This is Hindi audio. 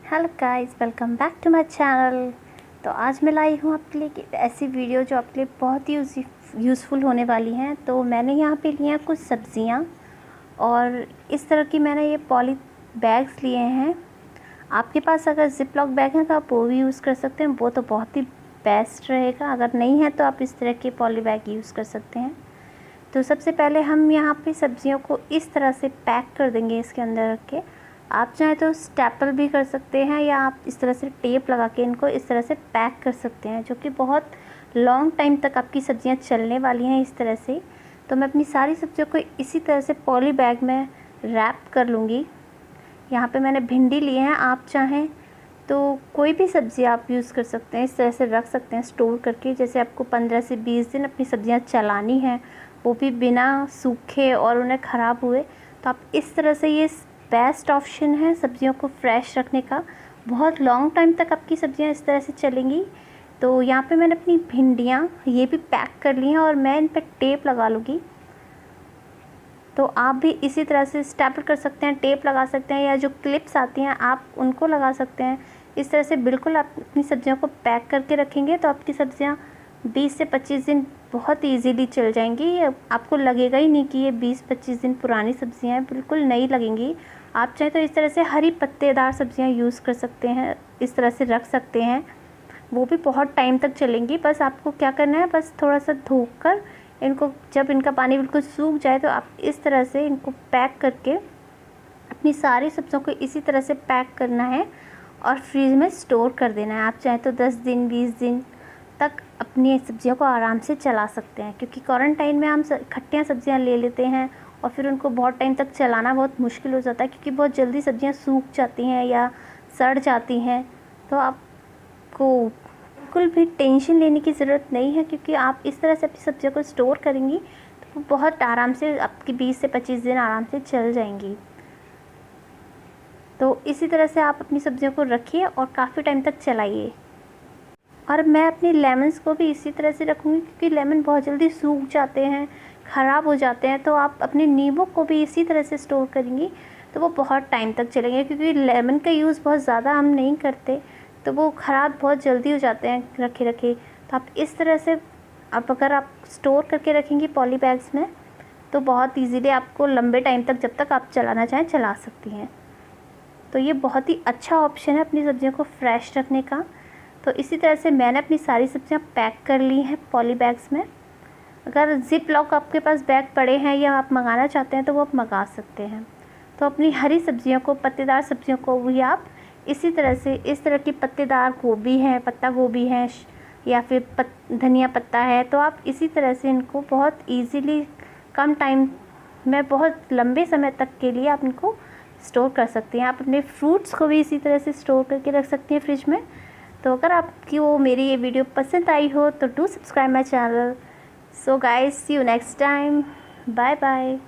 Hello guys, welcome back to my channel. तो आज मैं लाई हूँ आपके लिए एक ऐसी वीडियो जो आपके लिए बहुत ही यूज़फुल होने वाली हैं। तो मैंने यहाँ पे लिए हैं कुछ सब्जियाँ और इस तरह की मैंने ये पॉली बैग्स लिए हैं। आपके पास अगर ज़िप लॉक बैग है तो आप वो भी यूज़ कर सकते हैं, वो तो बहुत ही बेस्ट रहेगा। अगर नहीं है तो आप इस तरह के पॉली बैग यूज़ कर सकते हैं। तो सबसे पहले हम यहाँ पे सब्जियों को इस तरह से पैक कर देंगे इसके अंदर रख के। आप चाहें तो स्टेपल भी कर सकते हैं या आप इस तरह से टेप लगा के इनको इस तरह से पैक कर सकते हैं, जो कि बहुत लॉन्ग टाइम तक आपकी सब्जियां चलने वाली हैं इस तरह से। तो मैं अपनी सारी सब्जियों को इसी तरह से पॉली बैग में रैप कर लूँगी। यहाँ पे मैंने भिंडी लिए हैं, आप चाहें तो कोई भी सब्ज़ी आप यूज़ कर सकते हैं, इस तरह से रख सकते हैं स्टोर करके। जैसे आपको 15 से 20 दिन अपनी सब्ज़ियाँ चलानी हैं, वो भी बिना सूखे और उन्हें ख़राब हुए, तो आप इस तरह से ये बेस्ट ऑप्शन है सब्ज़ियों को फ्रेश रखने का। बहुत लॉन्ग टाइम तक आपकी सब्ज़ियाँ इस तरह से चलेंगी। तो यहाँ पे मैंने अपनी भिंडियाँ ये भी पैक कर ली हैं और मैं इन पर टेप लगा लूँगी। तो आप भी इसी तरह से स्टेपल कर सकते हैं, टेप लगा सकते हैं, या जो क्लिप्स आती हैं आप उनको लगा सकते हैं। इस तरह से बिल्कुल आप अपनी सब्ज़ियों को पैक करके रखेंगे तो आपकी सब्ज़ियाँ 20 से 25 दिन बहुत ईजीली चल जाएंगी। आपको लगेगा ही नहीं कि ये 20-25 दिन पुरानी सब्ज़ियाँ हैं, बिल्कुल नई लगेंगी। आप चाहें तो इस तरह से हरी पत्तेदार सब्ज़ियाँ यूज़ कर सकते हैं, इस तरह से रख सकते हैं, वो भी बहुत टाइम तक चलेंगी। बस आपको क्या करना है, बस थोड़ा सा धोकर इनको, जब इनका पानी बिल्कुल सूख जाए तो आप इस तरह से इनको पैक करके अपनी सारी सब्जियों को इसी तरह से पैक करना है और फ्रीज में स्टोर कर देना है। आप चाहें तो 10 दिन 20 दिन तक अपनी सब्जियों को आराम से चला सकते हैं, क्योंकि क्वारंटाइन में हम खट्टियाँ सब्जियां ले लेते हैं और फिर उनको बहुत टाइम तक चलाना बहुत मुश्किल हो जाता है, क्योंकि बहुत जल्दी सब्जियां सूख जाती हैं या सड़ जाती हैं। तो आपको बिल्कुल भी टेंशन लेने की ज़रूरत नहीं है, क्योंकि आप इस तरह से अपनी सब्जियों को स्टोर करेंगी तो वो बहुत आराम से आपकी 20 से 25 दिन आराम से चल जाएंगी। तो इसी तरह से आप अपनी सब्जियों को रखिए और काफ़ी टाइम तक चलाइए। और मैं अपनी लेमन्स को भी इसी तरह से रखूँगी, क्योंकि लेमन बहुत जल्दी सूख जाते हैं, ख़राब हो जाते हैं। तो आप अपने नींबू को भी इसी तरह से स्टोर करेंगी तो वो बहुत टाइम तक चलेंगे, क्योंकि लेमन का यूज़ बहुत ज़्यादा हम नहीं करते, तो वो ख़राब बहुत जल्दी हो जाते हैं रखे रखे। तो आप इस तरह से अगर आप स्टोर करके रखेंगी पॉली बैग्स में तो बहुत ईजीली आपको लंबे टाइम तक, जब तक आप चलाना चाहें, चला सकती हैं। तो ये बहुत ही अच्छा ऑप्शन है अपनी सब्जियों को फ्रेश रखने का। तो इसी तरह से मैंने अपनी सारी सब्जियां पैक कर ली हैं पॉली बैग्स में। अगर ज़िप लॉक आपके पास बैग पड़े हैं या आप मंगाना चाहते हैं तो वो आप मंगा सकते हैं। तो अपनी हरी सब्जियों को, पत्तेदार सब्जियों को भी आप इसी तरह से, इस तरह की पत्तेदार गोभी है, पत्ता गोभी है या फिर धनिया पत्ता है, तो आप इसी तरह से इनको बहुत ईजीली कम टाइम में बहुत लंबे समय तक के लिए आप इनको स्टोर कर सकते हैं। आप अपने फ्रूट्स को भी इसी तरह से स्टोर करके रख सकते हैं फ्रिज में। तो अगर आपकी मेरी ये वीडियो पसंद आई हो तो do subscribe my channel. So guys, see you next time, bye bye.